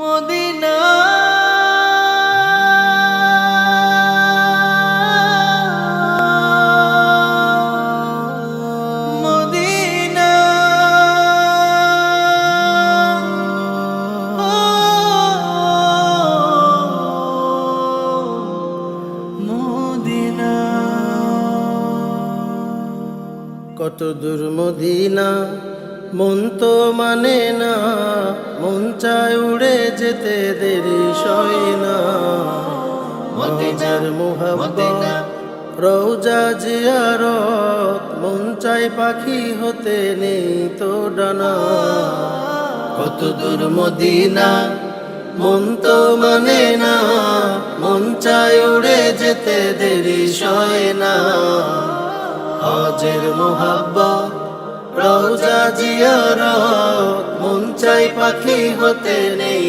Medina Medina Medina কত দূর Medina মন তো মানে না, মন চায় উড়ে যেতে দেরি সয় না। মদিনার মুহাব্বত রওজা জিয়ারত, মন চায় পাখি হতে নেই তো ডানা। কত দূর মদিনা মন তো মানে না, মন চায় উড়ে যেতে দেরি সয় না। হজের মুহাব্বত রওজা জিয়ারত, মন চাই পাখি হতে নেই